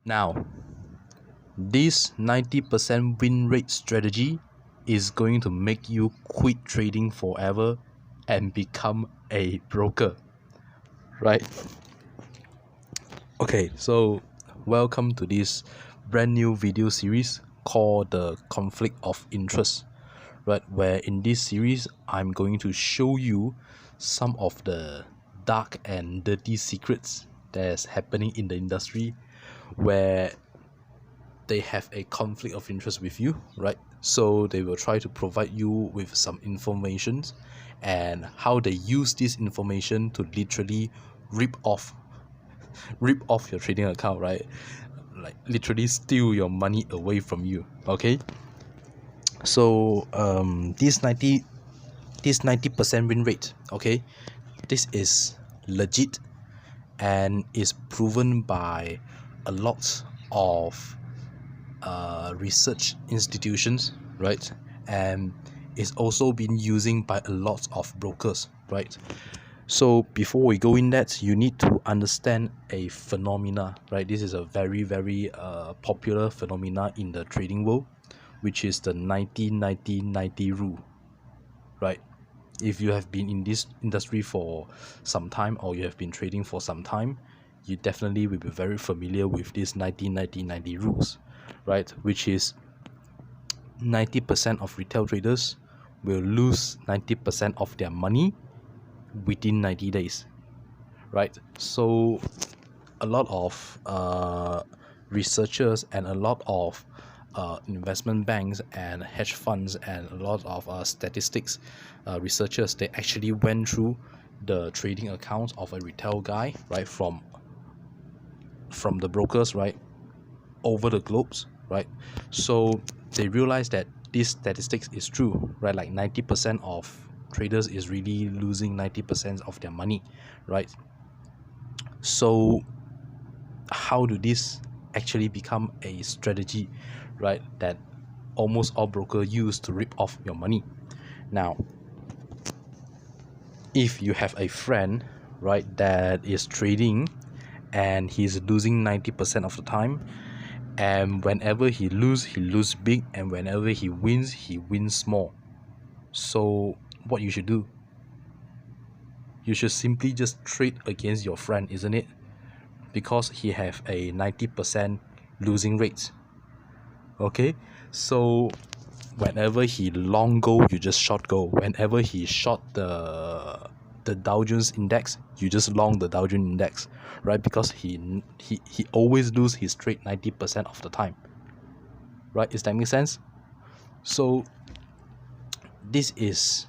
Now, this 90% win rate strategy is going to make you quit trading forever and become a broker, right? Okay, so welcome to this brand new video series called the conflict of interest, right? Where in this series I'm going to show you some of the dark and dirty secrets that's happening in the industry where they have a conflict of interest with you, right? So they will try to provide you with some information and how they use this information to literally rip off your trading account, right? Like literally steal your money away from you. Okay, so this 90% win rate, okay, this is legit and is proven by a lot of research institutions, right? And it's also been used by a lot of brokers, right? So before we go in that, you need to understand a phenomena, right? This is a very popular phenomena in the trading world, which is the 90-90-90 rule, right? If you have been in this industry for some time or you have been trading for some time, you definitely will be very familiar with this 90-90-90 rules, right? Which is 90% of retail traders will lose 90% of their money within 90 days, right? So a lot of researchers and a lot of investment banks and hedge funds and a lot of statistics researchers, they actually went through the trading accounts of a retail guy, right, from the brokers, right, over the globes, right? So they realized that this statistics is true, right? Like 90% of traders is really losing 90% of their money, right? So how do this actually become a strategy, right, that almost all brokers use to rip off your money? Now, if you have a friend, right, that is trading and he's losing 90% of the time, and whenever he lose big, and whenever he wins small. So what you should do, you should simply just trade against your friend, isn't it? Because he have a 90% losing rate. Okay, so whenever he long go, you just short go. Whenever he short the Dow Jones index, you just long the Dow Jones index, right? Because he always lose his trade 90% of the time, right? Does that make sense? So this is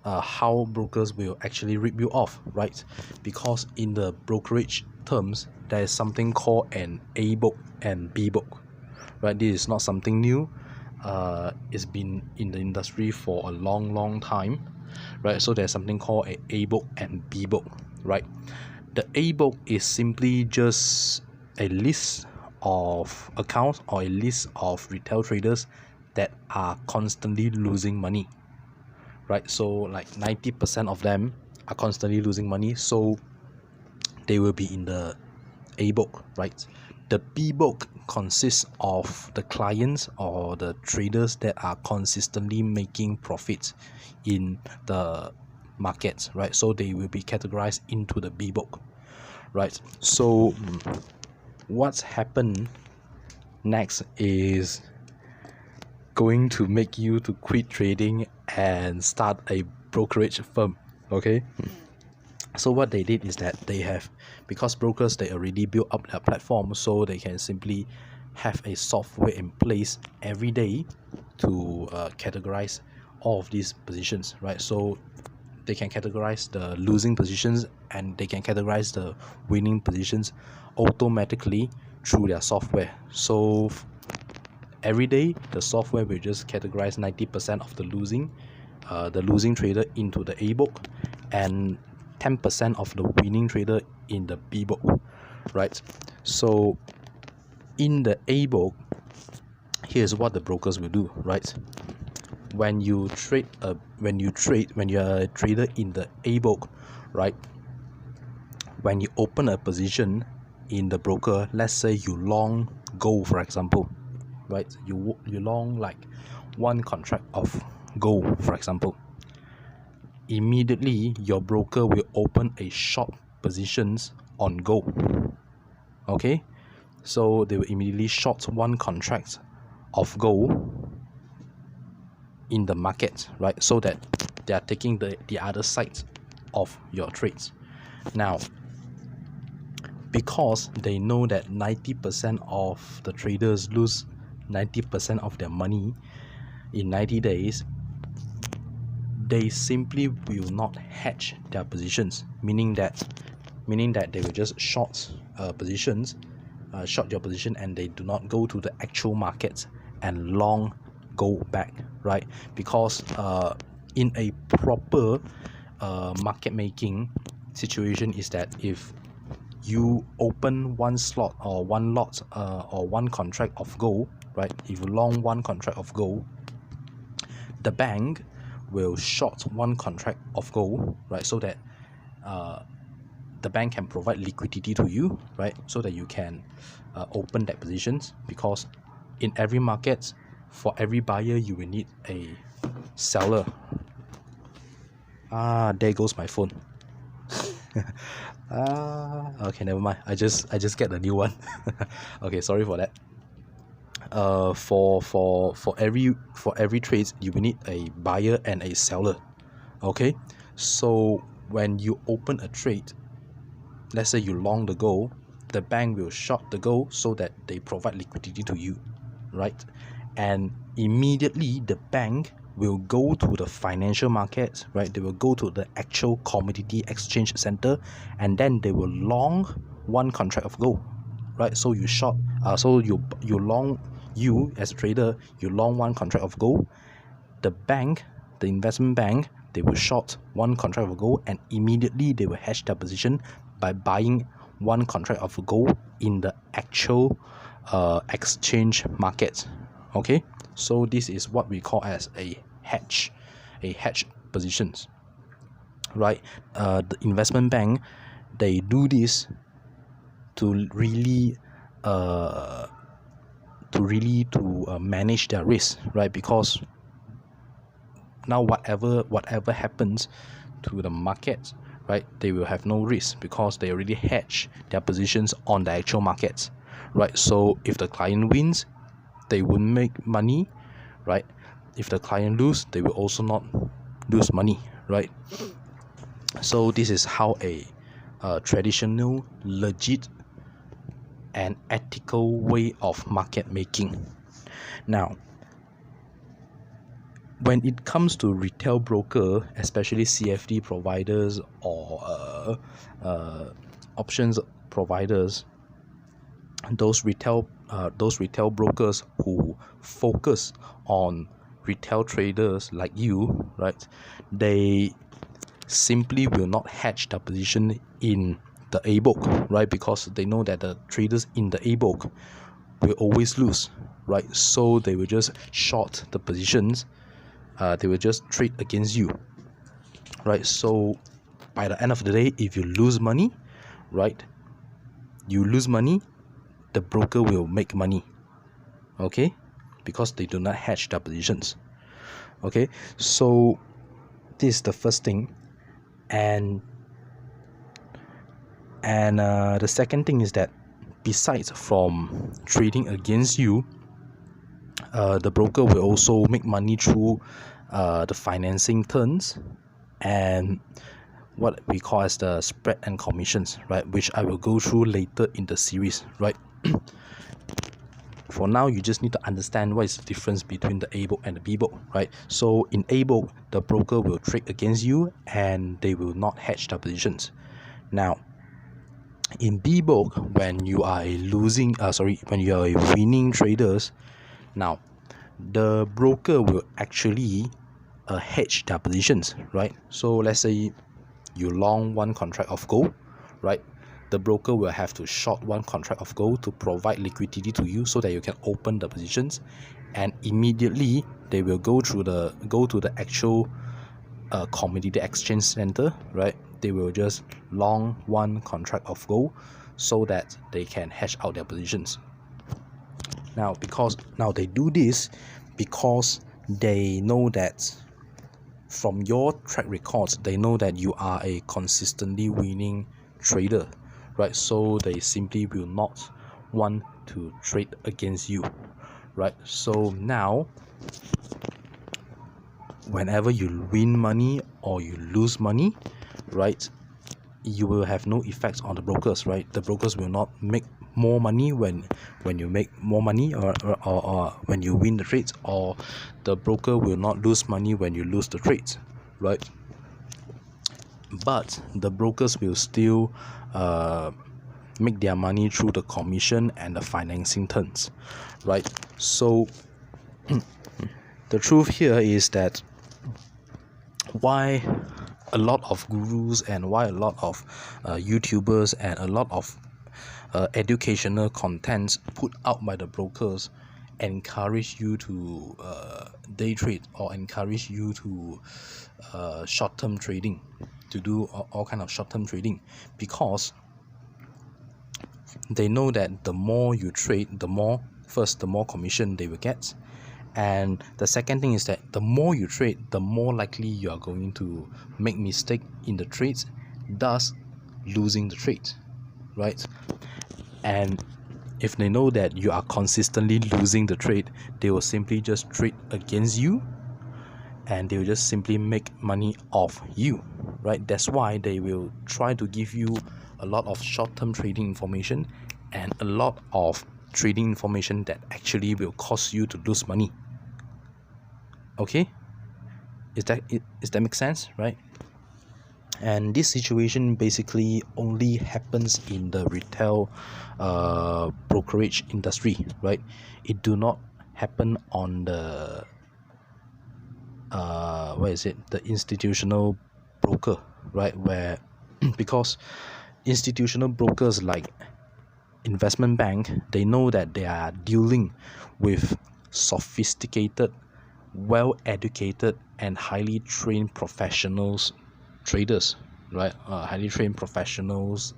how brokers will actually rip you off, right? Because in the brokerage terms, there is something called an A book and B book, right? This is not something new. It's been in the industry for a long time, right? So there's something called a A book and B book, right? The A book is simply just a list of accounts or a list of retail traders that are constantly losing money, right? So like 90% of them are constantly losing money, so they will be in the A book, right? The B book consists of the clients or the traders that are consistently making profits in the markets, right? So they will be categorized into the B book, right? So what's happened next is going to make you to quit trading and start a brokerage firm. Okay, so what they did is that they have, because brokers, they already built up their platform, so they can simply have a software in place every day to categorize all of these positions, right? So they can categorize the losing positions and they can categorize the winning positions automatically through their software. So every day the software will just categorize 90% of the losing trader into the A book and 10% of the winning trader in the B book, right? So in the A book, here's what the brokers will do, right? When you're a trader in the A book, right, when you open a position in the broker, let's say you long gold, for example, right? You long like one contract of gold, for example. Immediately your broker will open a short positions on gold. Okay, so they will immediately short one contract of gold in the market, right? So that they are taking the other side of your trades. Now, because they know that 90% of the traders lose 90% of their money in 90 days, they simply will not hedge their positions, meaning that they will just short short your position, and they do not go to the actual markets and long go back, right? Because in a proper market making situation is that if you open one slot or one lot or one contract of gold, right? If you long one contract of gold, the bank will short one contract of gold, right? So that the bank can provide liquidity to you, right? So that you can open that positions, because in every market, for every buyer, you will need a seller. There goes my phone. Okay, never mind. I just get a new one. Okay, sorry for that. For every trade, you will need a buyer and a seller. Okay, so when you open a trade, let's say you long the gold, the bank will short the gold so that they provide liquidity to you, right? And immediately the bank will go to the financial markets, right? They will go to the actual commodity exchange center, and then they will long one contract of gold, right? So you short, so you long, you as a trader, you long one contract of gold. The bank, the investment bank, they will short one contract of gold, and immediately they will hedge their position by buying one contract of gold in the actual exchange market. Okay, so this is what we call as a hedge positions, right? The investment bank, they do this to really manage their risk, right? Because now whatever happens to the market, right, they will have no risk because they already hedge their positions on the actual markets, right? So if the client wins, they won't make money, right? If the client lose, they will also not lose money, right? So this is how a traditional, legit and ethical way of market making. Now, when it comes to retail broker, especially CFD providers or options providers, those retail brokers who focus on retail traders like you, right? They simply will not hedge their position in the A book, right? Because they know that the traders in the A book will always lose, right? So they will just short the positions. They will just trade against you, right? So by the end of the day, if you lose money, right, you lose money, the broker will make money, okay, because they do not hedge their positions. Okay, so this is the first thing. And the second thing is that besides from trading against you, the broker will also make money through the financing terms and what we call as the spread and commissions, right, which I will go through later in the series, right? For now, you just need to understand what is the difference between the A book and the B book, right? So in A book, the broker will trade against you and they will not hedge their positions. Now, in B book, when you are when you are a winning traders, now the broker will actually hedge their positions, right? So let's say you long one contract of gold, right? The broker will have to short one contract of gold to provide liquidity to you so that you can open the positions, and immediately they will go to the actual commodity exchange center, right? They will just long one contract of gold so that they can hedge out their positions. Now they do this because they know that from your track records, they know that you are a consistently winning trader, right? So they simply will not want to trade against you, right? So now whenever you win money or you lose money, right, you will have no effects on the brokers, right? The brokers will not make more money when you make more money, or when you win the trades, or the broker will not lose money when you lose the trades, right? But the brokers will still make their money through the commission and the financing terms, right? So the truth here is that why a lot of gurus and why a lot of YouTubers and a lot of educational contents put out by the brokers encourage you to day trade, or encourage you to short-term trading, to do all kind of short-term trading, because they know that the more you trade, the more commission they will get. And the second thing is that the more you trade, the more likely you are going to make mistake in the trades, thus losing the trade, right? And if they know that you are consistently losing the trade, they will simply just trade against you, and they will just simply make money off you, right? That's why they will try to give you a lot of short-term trading information and a lot of trading information that actually will cause you to lose money. Okay, is that make sense, right? And this situation basically only happens in the retail brokerage industry, right? It do not happen on the the institutional broker, right? Where because institutional brokers like investment bank, they know that they are dealing with sophisticated, well-educated and highly trained professionals, traders, right? Highly trained professionals,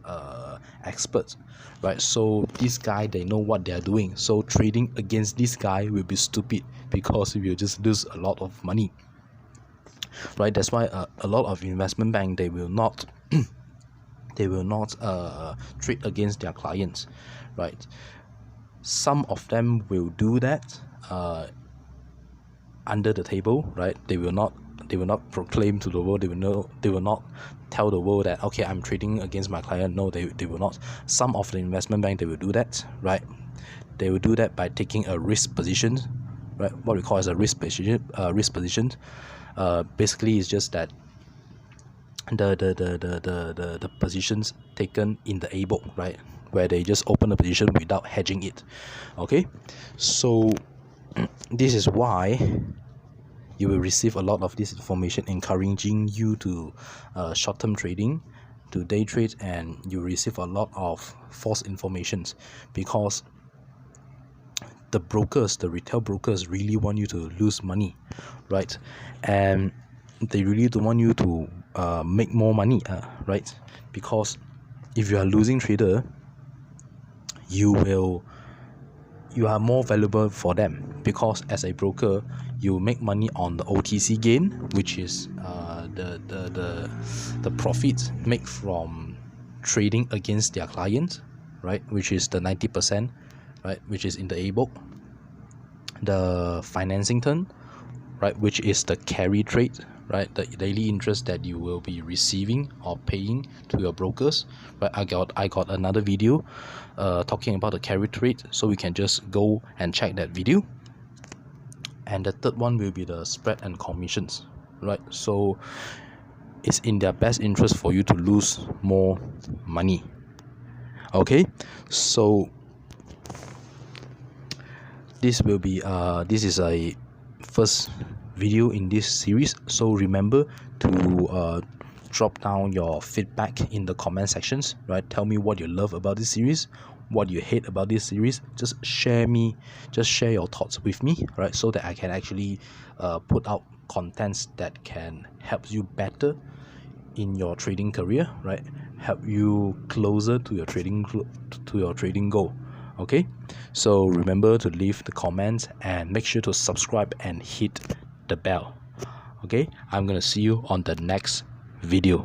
experts, right? So this guy, they know what they are doing. So trading against this guy will be stupid, because you will just lose a lot of money, right? That's why a lot of investment bank, they will not trade against their clients, right? Some of them will do that under the table, right? They will not proclaim to the world. They will not tell the world that, okay, I'm trading against my client. No, they will not. Some of the investment bank, they will do that, right? They will do that by taking a risk position, right? What we call as a risk position. Basically it's just that the positions taken in the A book, right, where they just open the position without hedging it. Okay, so this is why you will receive a lot of this information encouraging you to short-term trading, to day trade, and you receive a lot of false informations, because the brokers, the retail brokers, really want you to lose money, right? And they really don't want you to make more money, right? Because if you are losing trader, you are more valuable for them, because as a broker you make money on the OTC gain, which is the profit made from trading against their clients, right, which is the 90%, right, which is in the A book. The financing turn, right, which is the carry trade, right, the daily interest that you will be receiving or paying to your brokers, right? I got another video talking about the carry trade, so we can just go and check that video. And the third one will be the spread and commissions, right? So it's in their best interest for you to lose more money. Okay, so this is a first video in this series. So remember to drop down your feedback in the comment sections, right? Tell me what you love about this series, what you hate about this series. Just share your thoughts with me, right? So that I can actually put out contents that can help you better in your trading career, right? Help you closer to your trading goal. Okay, so remember to leave the comments and make sure to subscribe and hit the bell. Okay, I'm gonna see you on the next video.